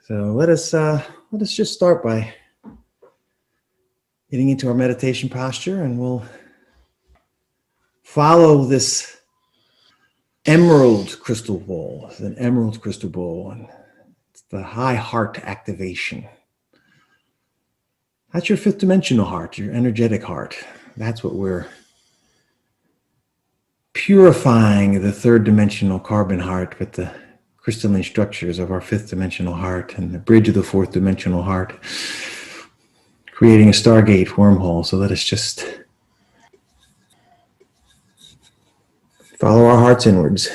So let us just start by getting into our meditation posture, and we'll follow this emerald crystal bowl. It's an emerald crystal bowl, and it's the high heart activation. That's your fifth dimensional heart, your energetic heart. That's what we're purifying, the third dimensional carbon heart with the crystalline structures of our fifth dimensional heart and the bridge of the fourth dimensional heart, creating a stargate wormhole. So let us just follow our hearts inwards.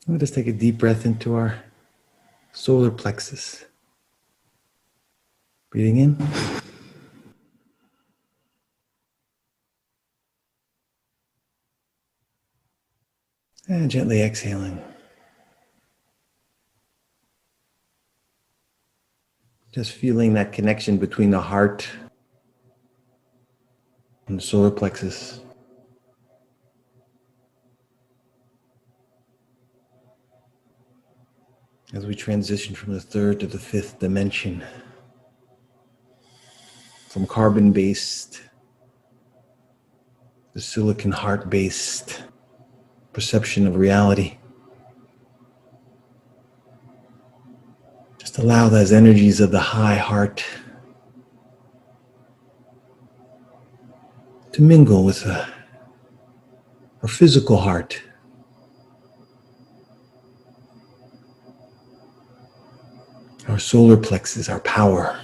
Let us take a deep breath into our solar plexus. Breathing in. And gently exhaling. Just feeling that connection between the heart and the solar plexus. As we transition from the third to the fifth dimension, from carbon-based to silicon heart-based perception of reality. Just allow those energies of the high heart to mingle with our physical heart. Our solar plexus, our power.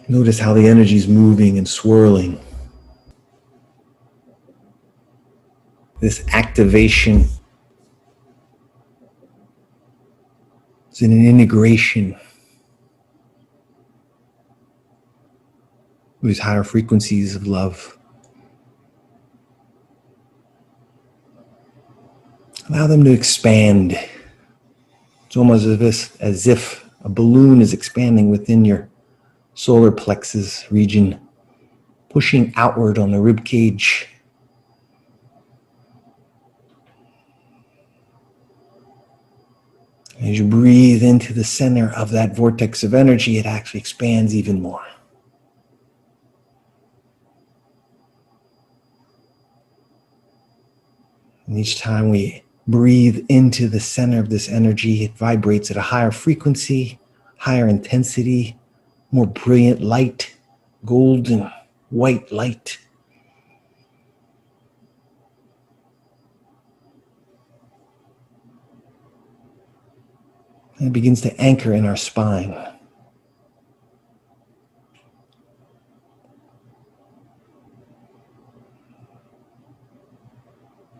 Notice how the energy is moving and swirling. This activation is in an integration with these higher frequencies of love. Allow them to expand. It's almost as if a balloon is expanding within your solar plexus region, pushing outward on the rib cage. As you breathe into the center of that vortex of energy, it actually expands even more. And each time we breathe into the center of this energy, it vibrates at a higher frequency, higher intensity, more brilliant light, golden white light. And it begins to anchor in our spine.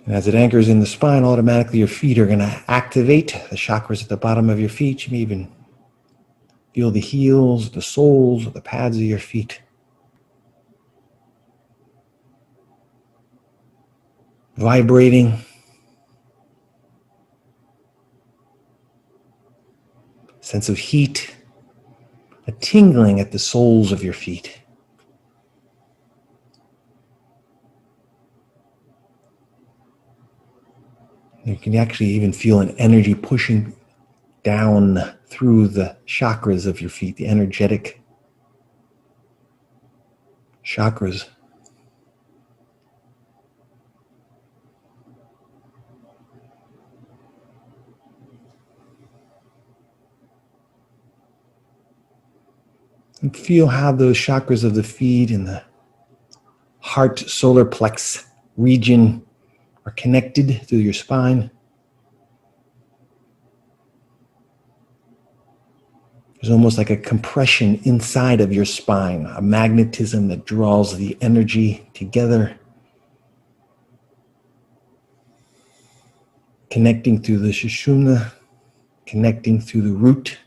And as it anchors in the spine, automatically your feet are going to activate the chakras at the bottom of your feet. You may even feel the heels, the soles, the pads of your feet vibrating. Sense of heat, a tingling at the soles of your feet. You can actually even feel an energy pushing down through the chakras of your feet, the energetic chakras. And feel how those chakras of the feet and the heart solar plex region are connected through your spine. There's almost like a compression inside of your spine, a magnetism that draws the energy together, connecting through the Sushumna, connecting through the root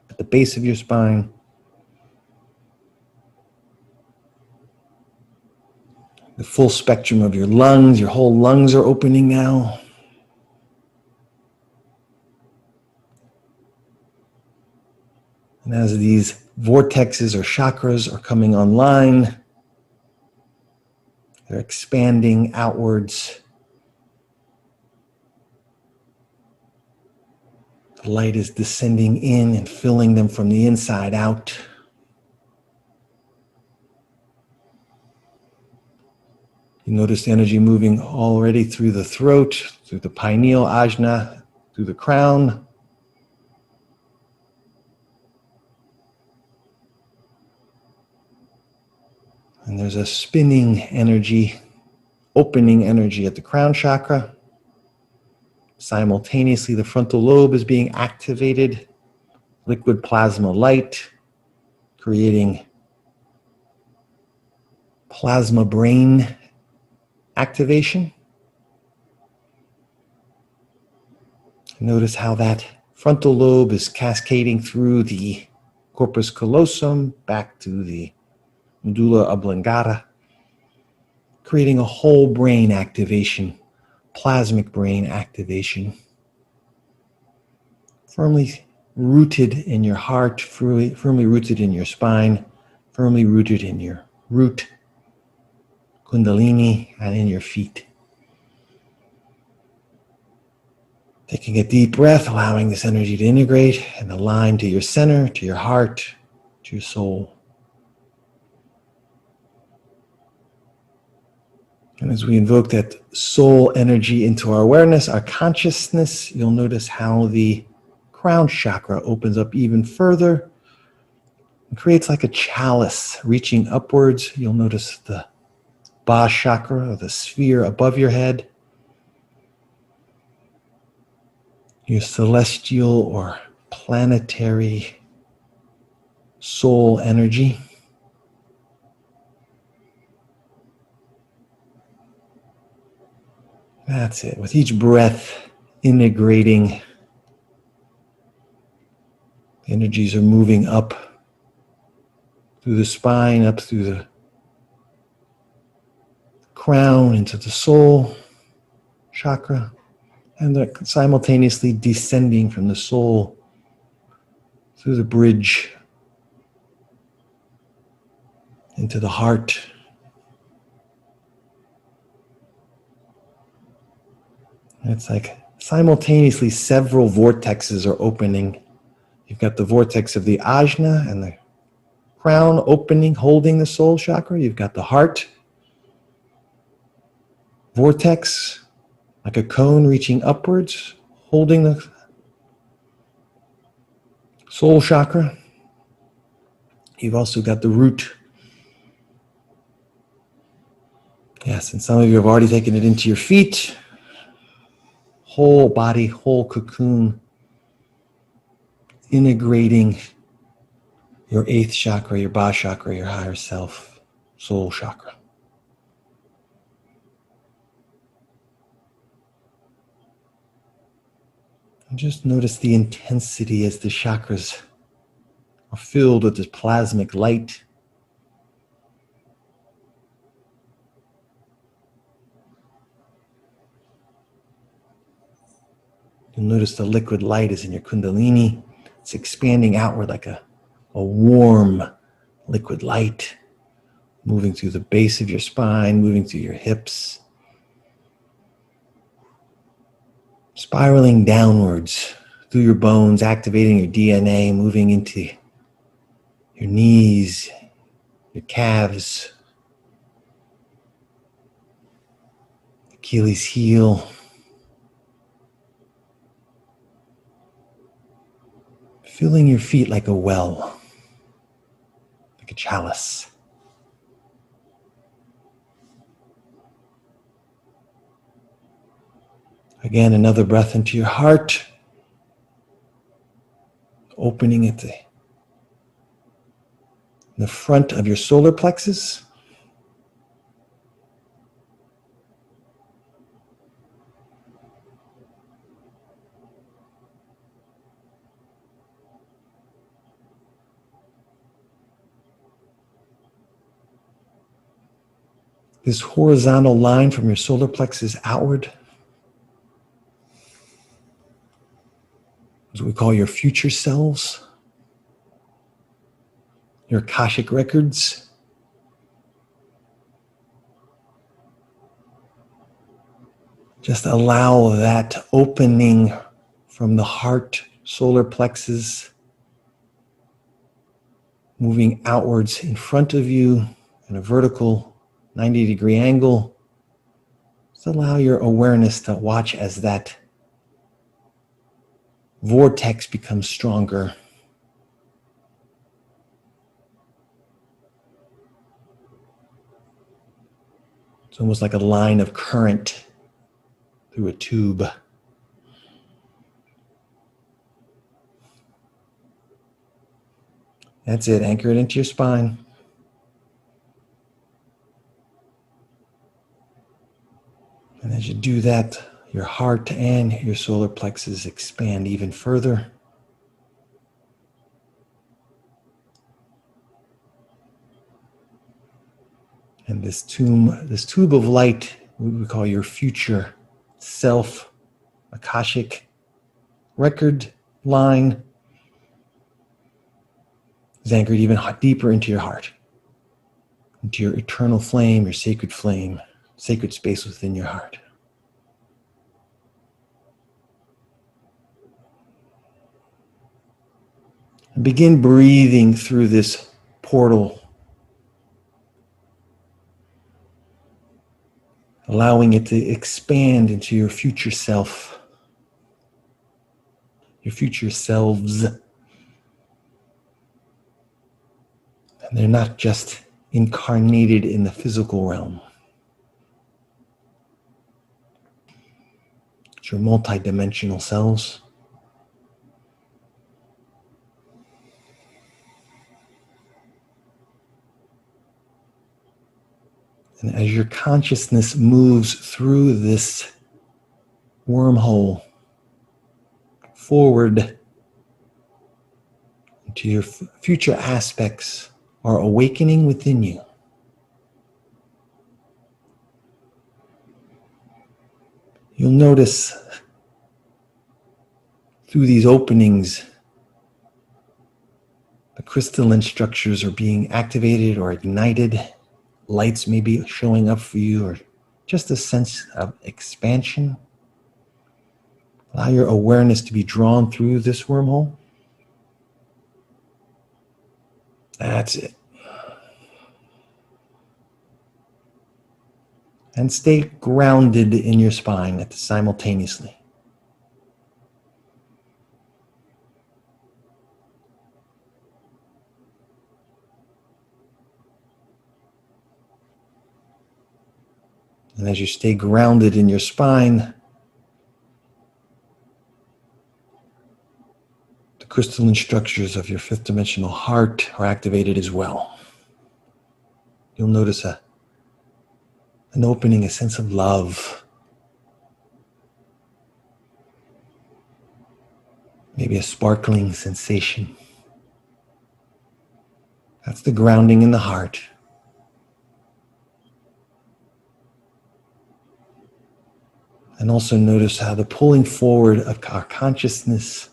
at the base of your spine. The full spectrum of your lungs, your whole lungs are opening now. And as these vortexes or chakras are coming online, they're expanding outwards. The light is descending in and filling them from the inside out. You notice the energy moving already through the throat, through the pineal, ajna, through the crown. And there's a spinning energy, opening energy at the crown chakra. Simultaneously, the frontal lobe is being activated. Liquid plasma light, creating plasma brain activation. Notice how that frontal lobe is cascading through the corpus callosum back to the medulla oblongata, creating a whole brain activation, plasmic brain activation, firmly rooted in your heart, firmly rooted in your spine, firmly rooted in your root, kundalini, and in your feet. Taking a deep breath, allowing this energy to integrate and align to your center, to your heart, to your soul. And as we invoke that soul energy into our awareness, our consciousness, you'll notice how the crown chakra opens up even further and creates like a chalice reaching upwards. You'll notice the Ba chakra, or the sphere above your head, your celestial or planetary soul energy. That's it. With each breath, integrating, the energies are moving up through the spine, up through the crown, into the soul chakra, and they're simultaneously descending from the soul through the bridge into the heart. It's like simultaneously several vortexes are opening. You've got the vortex of the ajna and the crown opening, holding the soul chakra. You've got the heart vortex, like a cone reaching upwards, holding the soul chakra. You've also got the root. Yes, and some of you have already taken it into your feet. Whole body, whole cocoon, integrating your 8th chakra, your Ba chakra, your higher self, soul chakra. And just notice the intensity as the chakras are filled with this plasmic light. You'll notice the liquid light is in your kundalini. It's expanding outward like a warm liquid light, moving through the base of your spine, moving through your hips, spiraling downwards through your bones, activating your DNA, moving into your knees, your calves, Achilles heel, filling your feet like a well, like a chalice. Again, another breath into your heart, opening at the front of your solar plexus. This horizontal line from your solar plexus outward is what we call your future selves, your Akashic records. Just allow that opening from the heart, solar plexus, moving outwards in front of you in a vertical 90-degree angle. Just allow your awareness to watch as that vortex becomes stronger. It's almost like a line of current through a tube. That's it. Anchor it into your spine. And as you do that, your heart and your solar plexus expand even further. And this tube of light, we call your future self, Akashic record line, is anchored even deeper into your heart, into your eternal flame, your sacred flame, sacred space within your heart. And begin breathing through this portal, allowing it to expand into your future self, your future selves. And they're not just incarnated in the physical realm. It's your multidimensional selves. And as your consciousness moves through this wormhole forward into your future aspects are awakening within you. You'll notice through these openings The crystalline structures are being activated or ignited. Lights may be showing up for you, or just a sense of expansion. Allow your awareness to be drawn through this wormhole. That's it. And stay grounded in your spine simultaneously. And as you stay grounded in your spine, the crystalline structures of your fifth dimensional heart are activated as well. You'll notice an opening, a sense of love. Maybe a sparkling sensation. That's the grounding in the heart. And also notice how the pulling forward of our consciousness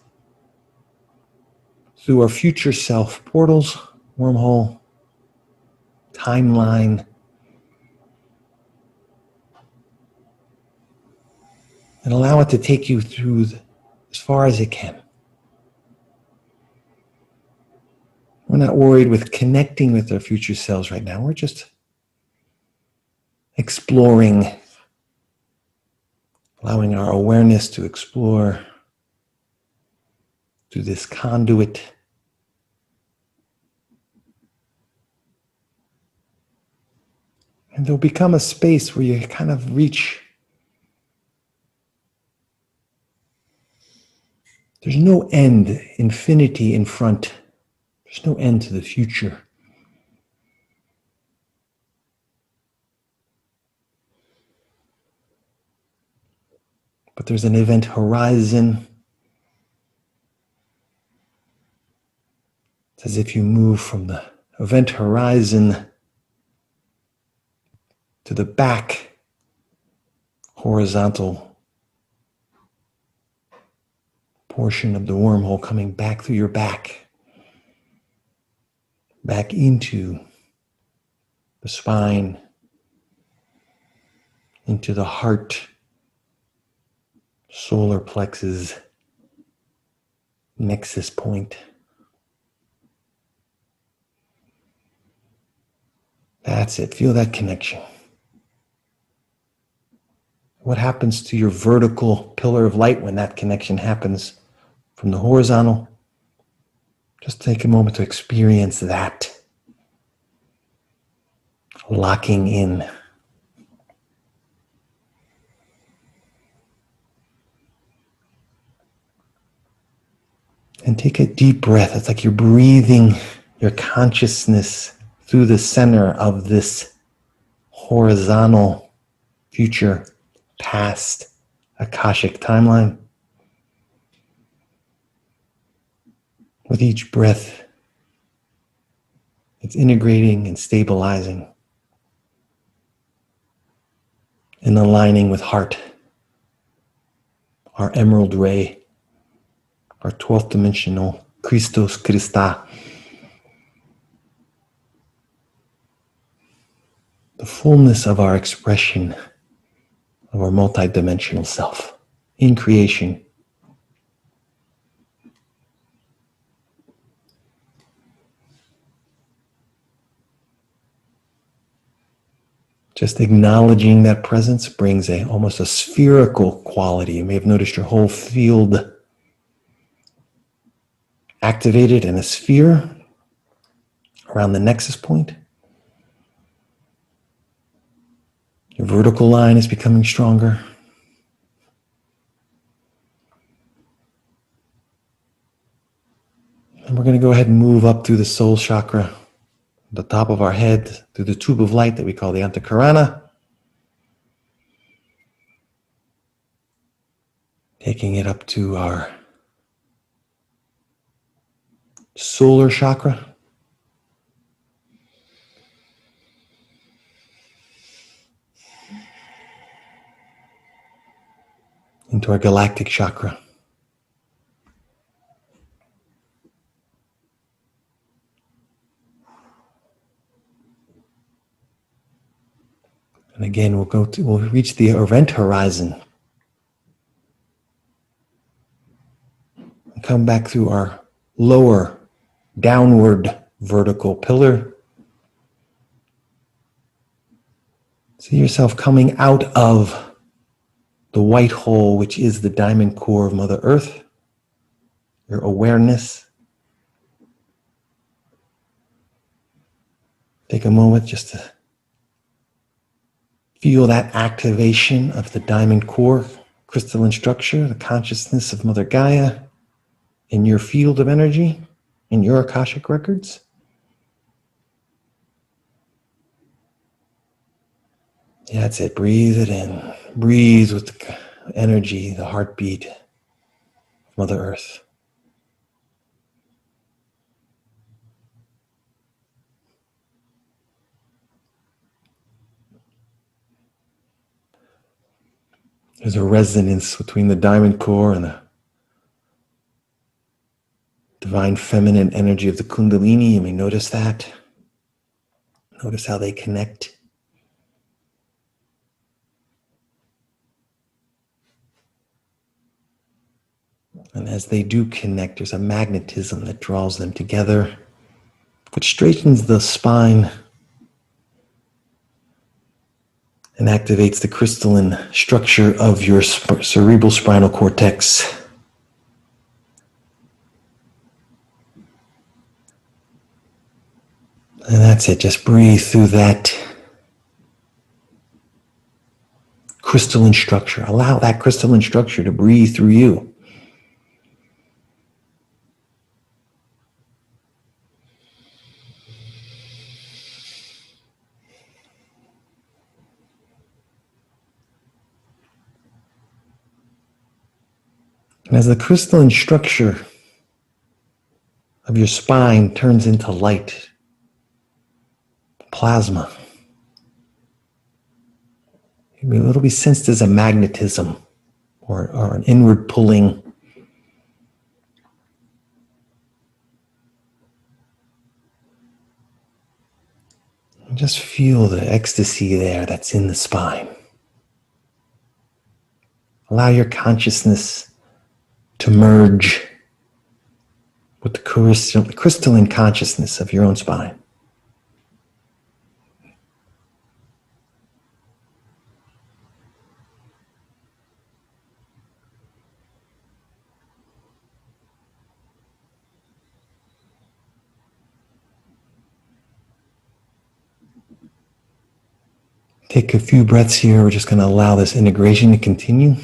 through our future self portals, wormhole, timeline, and allow it to take you through as far as it can. We're not worried with connecting with our future selves right now. We're just exploring, allowing our awareness to explore through this conduit. And there'll become a space where you kind of reach. There's no end, infinity in front. There's no end to the future. But there's an event horizon. It's as if you move from the event horizon to the back horizontal portion of the wormhole, coming back through your back into the spine, into the heart, solar plexus, nexus point. That's it. Feel that connection. What happens to your vertical pillar of light when that connection happens from the horizontal? Just take a moment to experience that. Locking in. And take a deep breath. It's like you're breathing your consciousness through the center of this horizontal future past Akashic timeline. With each breath, it's integrating and stabilizing and aligning with heart, our emerald ray, our 12th dimensional Christos Christa, the fullness of our expression of our multidimensional self in creation. Just acknowledging that presence brings almost a spherical quality. You may have noticed your whole field activated in a sphere around the nexus point. Your vertical line is becoming stronger. And we're going to go ahead and move up through the soul chakra, the top of our head, through the tube of light that we call the Antakarana, taking it up to our solar chakra, into our galactic chakra, And again, we'll reach the event horizon. And come back through our lower downward vertical pillar. See yourself coming out of the white hole, which is the diamond core of Mother Earth, your awareness. Take a moment just to feel that activation of the diamond core, crystalline structure, the consciousness of Mother Gaia in your field of energy, in your Akashic records. Yeah, that's it. Breathe it in. Breathe with the energy, the heartbeat of Mother Earth. There's a resonance between the diamond core and the divine feminine energy of the Kundalini. You may notice that. Notice how they connect. And as they do connect, there's a magnetism that draws them together, which straightens the spine and activates the crystalline structure of your cerebral spinal cortex. And that's it. Just breathe through that crystalline structure. Allow that crystalline structure to breathe through you. And as the crystalline structure of your spine turns into light, plasma, it'll be sensed as a magnetism or an inward pulling. And just feel the ecstasy there that's in the spine. Allow your consciousness to merge with the crystalline consciousness of your own spine. Take a few breaths here. We're just going to allow this integration to continue.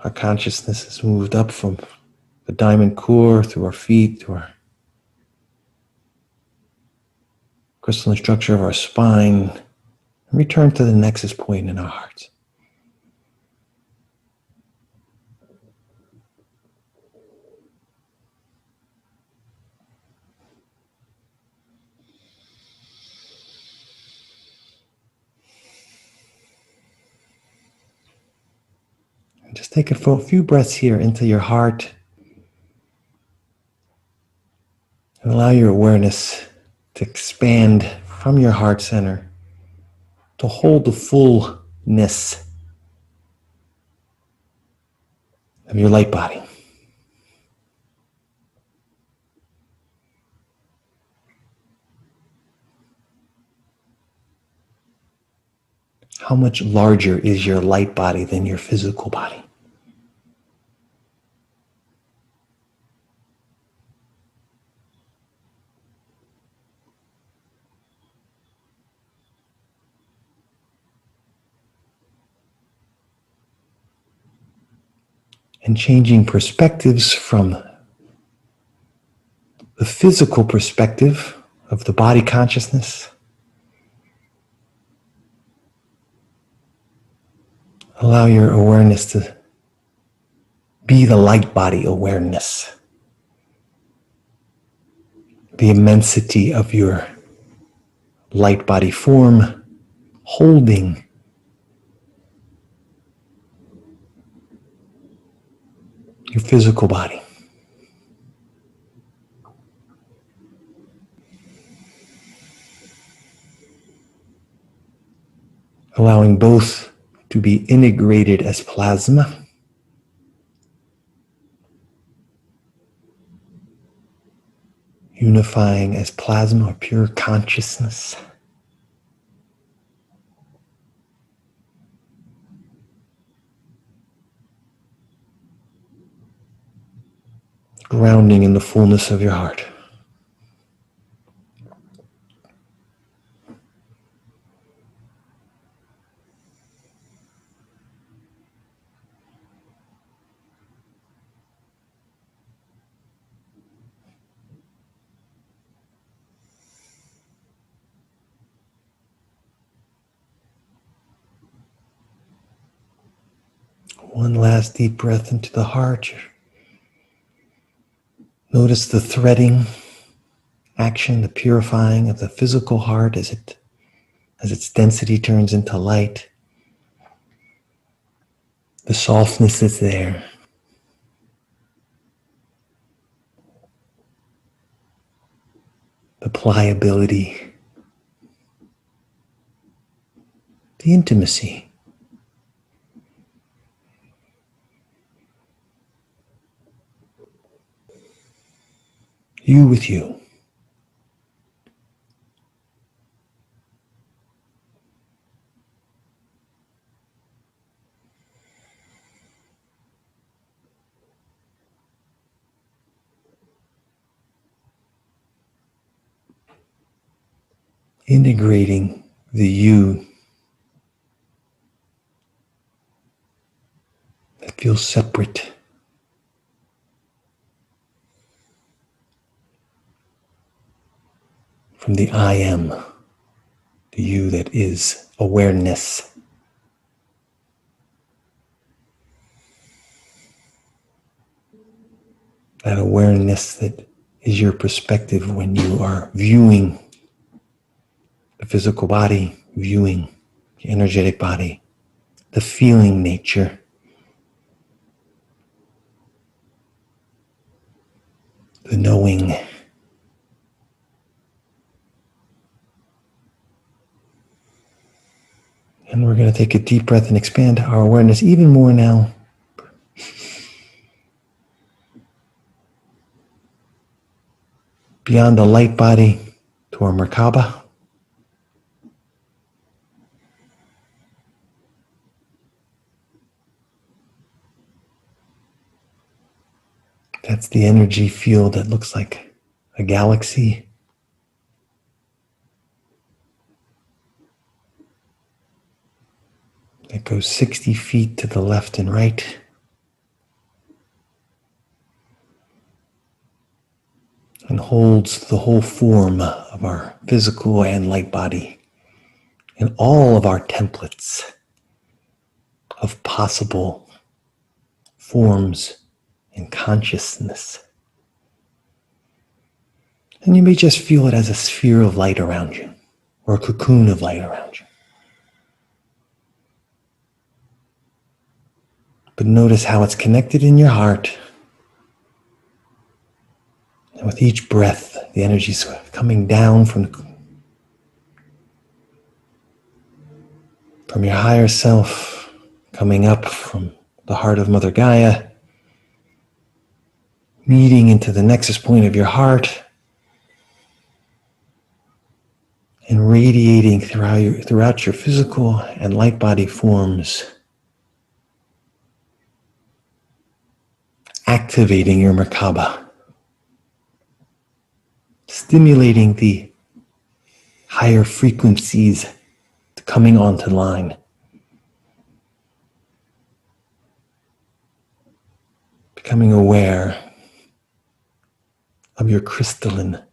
Our consciousness has moved up from the diamond core through our feet, to our crystalline structure of our spine, and return to the nexus point in our hearts. And just take a few breaths here into your heart and allow your awareness to expand from your heart center to hold the fullness of your light body. How much larger is your light body than your physical body? And changing perspectives from the physical perspective of the body consciousness. Allow your awareness to be the light body awareness. The immensity of your light body form holding your physical body. allowing both to be integrated as plasma. Unifying as plasma or pure consciousness. Grounding in the fullness of your heart. One last deep breath into the heart. Notice the threading action, the purifying of the physical heart as its density turns into light. The softness is there. The pliability. The intimacy. You with you. Integrating the you that feels separate from the I am, the you that is awareness. That awareness that is your perspective when you are viewing the physical body, viewing the energetic body, the feeling nature, the knowing. And we're going to take a deep breath and expand our awareness even more now. Beyond the light body to our Merkaba. That's the energy field that looks like a galaxy. That goes 60 feet to the left and right. And holds the whole form of our physical and light body and all of our templates of possible forms and consciousness. And you may just feel it as a sphere of light around you or a cocoon of light around you. But notice how it's connected in your heart. And with each breath, the energy is coming down from your higher self, coming up from the heart of Mother Gaia, meeting into the nexus point of your heart, and radiating throughout your physical and light body forms, activating your Merkaba, stimulating the higher frequencies coming onto line. Becoming aware of your crystalline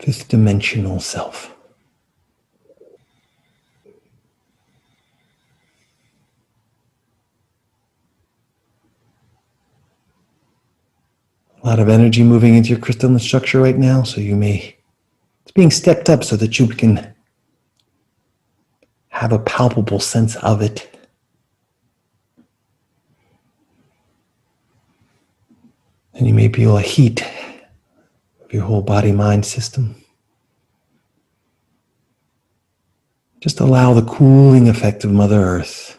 fifth dimensional self. A lot of energy moving into your crystalline structure right now, so it's being stepped up so that you can have a palpable sense of it. And you may feel a heat of your whole body-mind system. Just allow the cooling effect of Mother Earth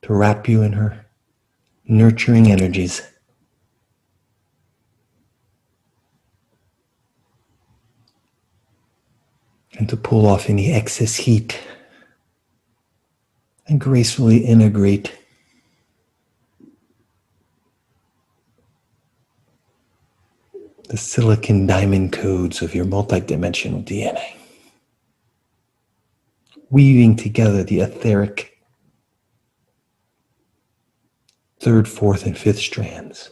to wrap you in her nurturing energies. And to pull off any excess heat and gracefully integrate the silicon diamond codes of your multidimensional DNA, weaving together the etheric third, fourth, and fifth strands.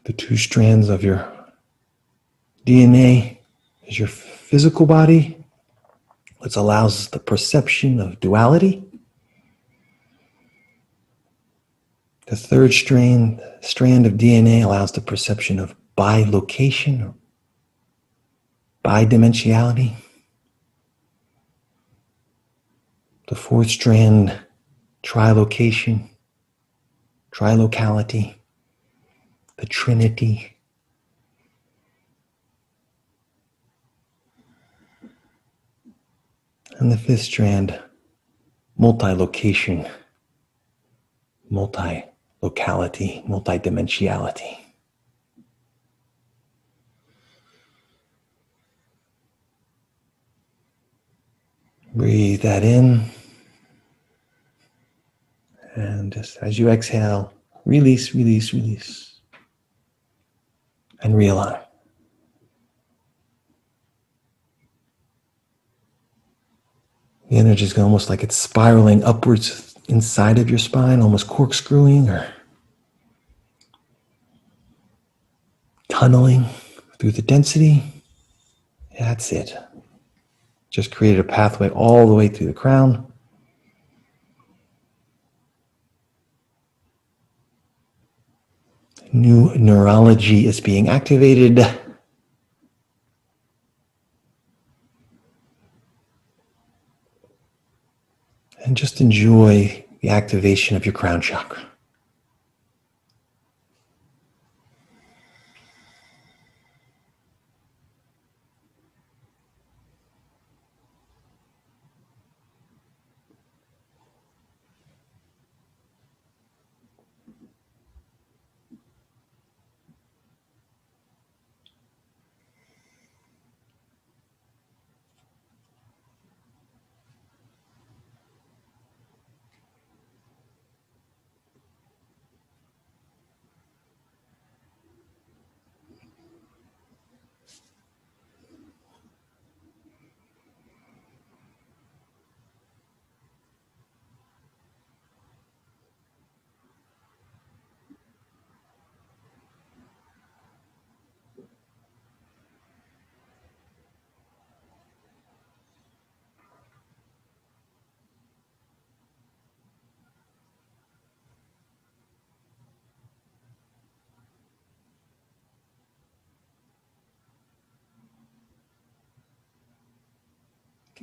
The two strands of your DNA is your physical body, which allows the perception of duality. The third strand of DNA allows the perception of bilocation or bidimensionality. The fourth strand, trilocation, trilocality, the Trinity. And the fifth strand, multi-location, multi-locality, multi-dimensionality. Breathe that in. And just as you exhale, release, release, release. And realign. The energy is almost like it's spiraling upwards inside of your spine, almost corkscrewing or tunneling through the density. That's it. Just created a pathway all the way through the crown. New neurology is being activated. And just enjoy the activation of your crown chakra.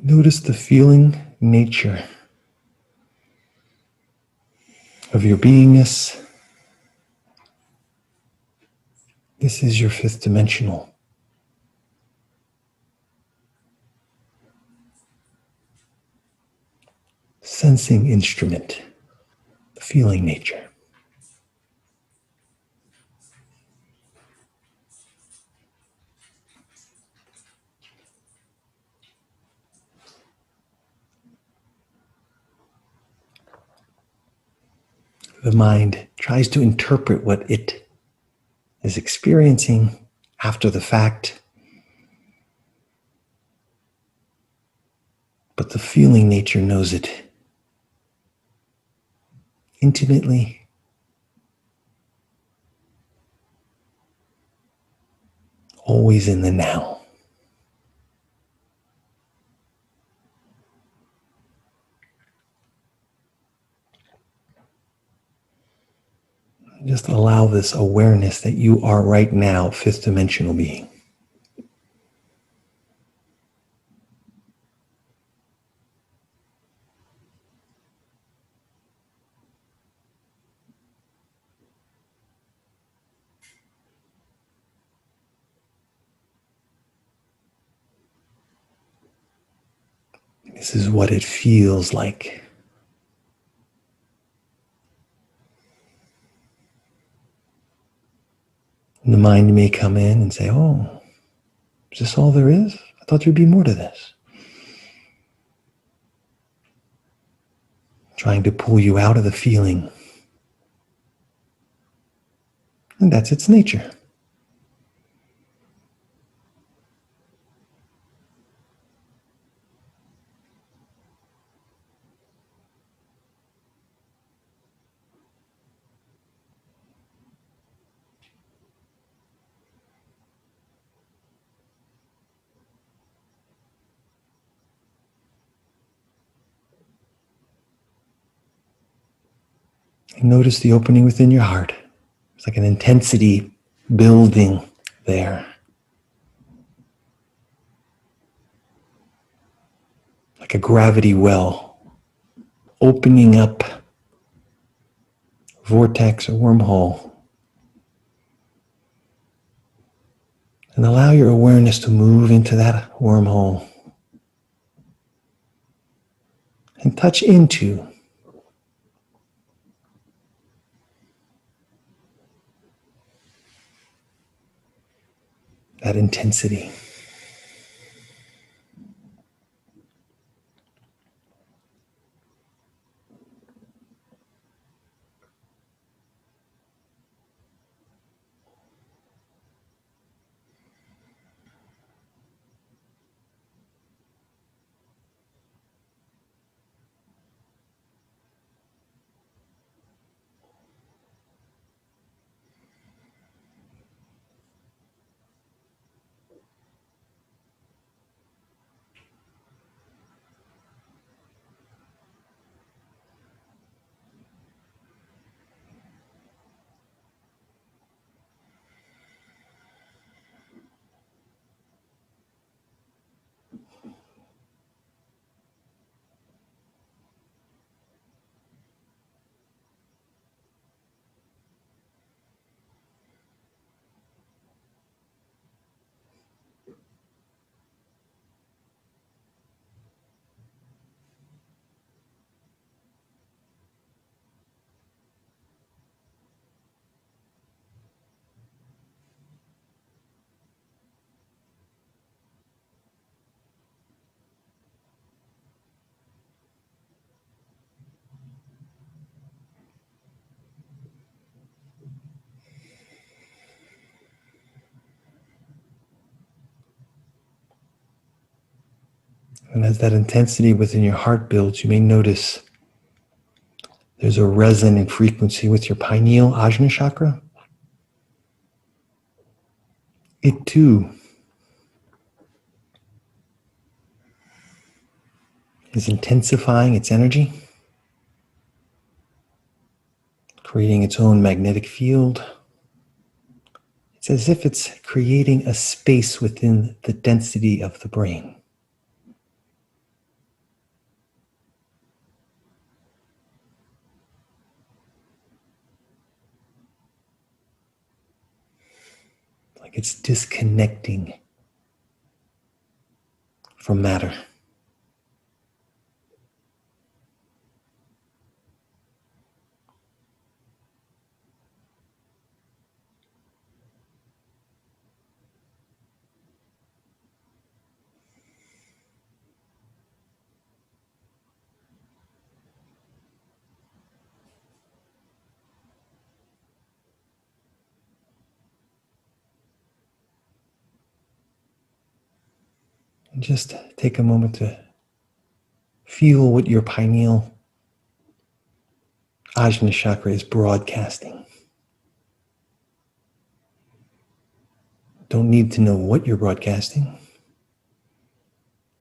Notice the feeling nature of your beingness. This is your fifth dimensional sensing instrument, the feeling nature. The mind tries to interpret what it is experiencing after the fact, but the feeling nature knows it intimately, always in the now. Just allow allow this awareness that you are right now fifth dimensional being. This is what it feels like. And the mind may come in and say, oh, is this all there is? I thought there'd be more to this. Trying to pull you out of the feeling. And that's its nature. And notice the opening within your heart. It's like an intensity building there. Like a gravity well, opening up vortex or wormhole. And allow your awareness to move into that wormhole and touch into that intensity. And as that intensity within your heart builds, you may notice there's a resonant frequency with your pineal ajna chakra. It too is intensifying its energy, creating its own magnetic field. It's as if it's creating a space within the density of the brain. Like it's disconnecting from matter. And just take a moment to feel what your pineal ajna chakra is broadcasting. Don't need to know what you're broadcasting.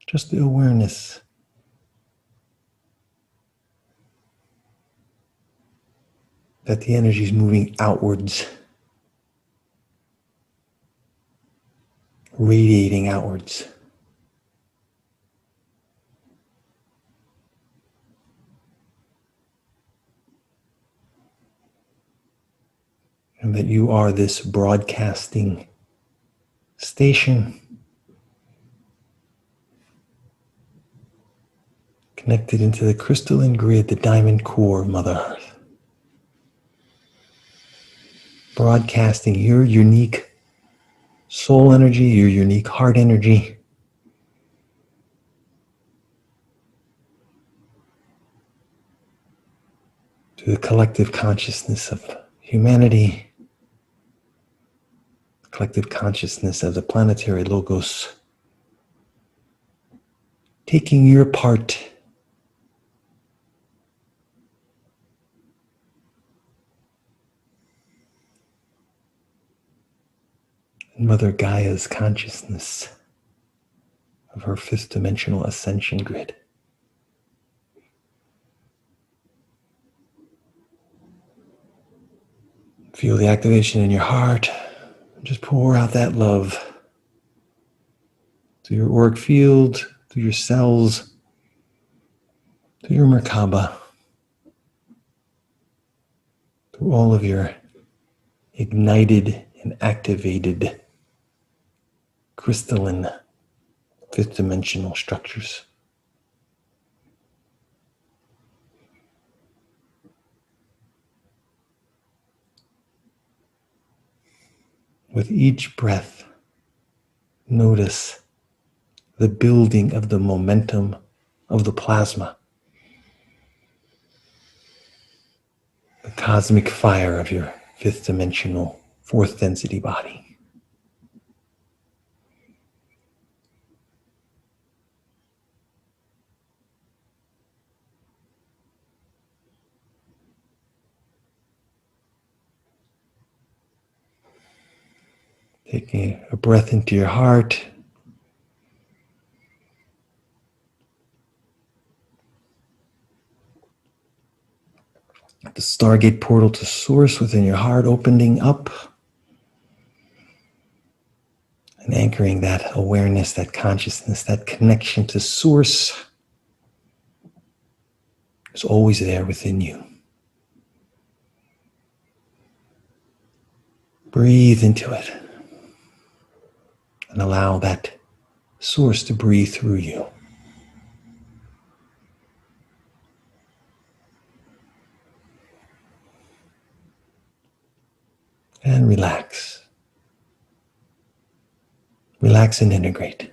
Just the awareness. that the energy is moving outwards, radiating outwards. And that you are this broadcasting station connected into the crystalline grid, the diamond core of Mother Earth. Broadcasting your unique soul energy, your unique heart energy to the collective consciousness of humanity, the collective consciousness of the planetary logos, taking your part in Mother Gaia's consciousness of her fifth dimensional ascension grid. Feel the activation in your heart. Just pour out that love to your auric field, to your cells, to your Merkaba, to all of your ignited and activated crystalline fifth dimensional structures. With each breath, notice the building of the momentum of the plasma, the cosmic fire of your fifth dimensional, fourth density body. Taking a breath into your heart. The Stargate portal to Source within your heart opening up and anchoring that awareness, that consciousness, that connection to Source is always there within you. Breathe into it and allow that Source to breathe through you. And relax. Relax and integrate.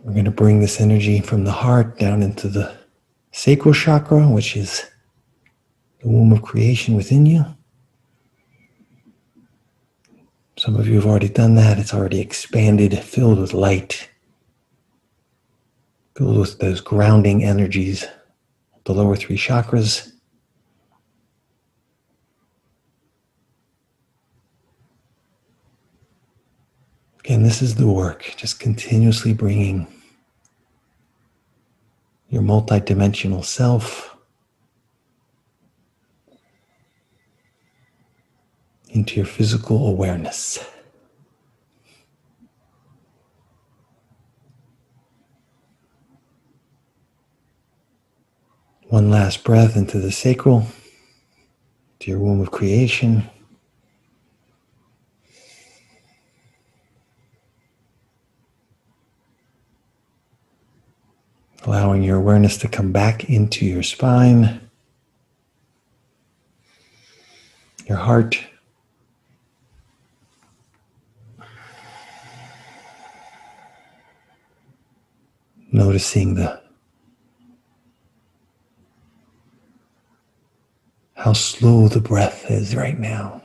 We're going to bring this energy from the heart down into the sacral chakra, which is the womb of creation within you. Some of you have already done that. It's already expanded, filled with light, filled with those grounding energies of the lower three chakras. Again, this is the work, just continuously bringing your multidimensional self into your physical awareness. One last breath into the sacral, to your womb of creation. Allowing your awareness to come back into your spine, your heart, noticing how slow the breath is right now.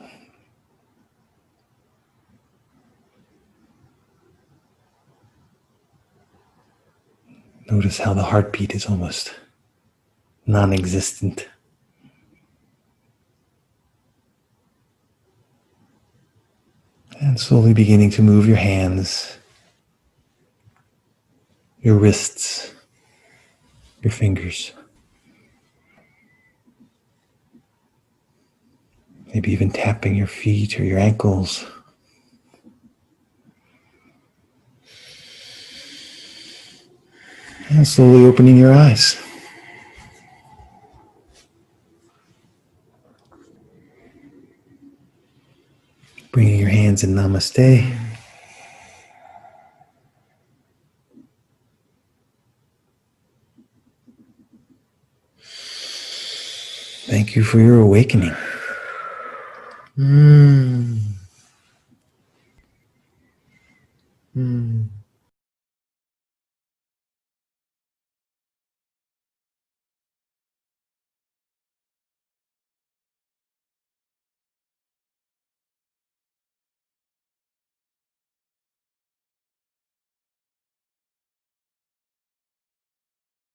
Notice how the heartbeat is almost non-existent. And slowly beginning to move your hands, your wrists, your fingers. Maybe even tapping your feet or your ankles. And slowly opening your eyes. Bringing your hands in Namaste. Thank you for your awakening. Mm.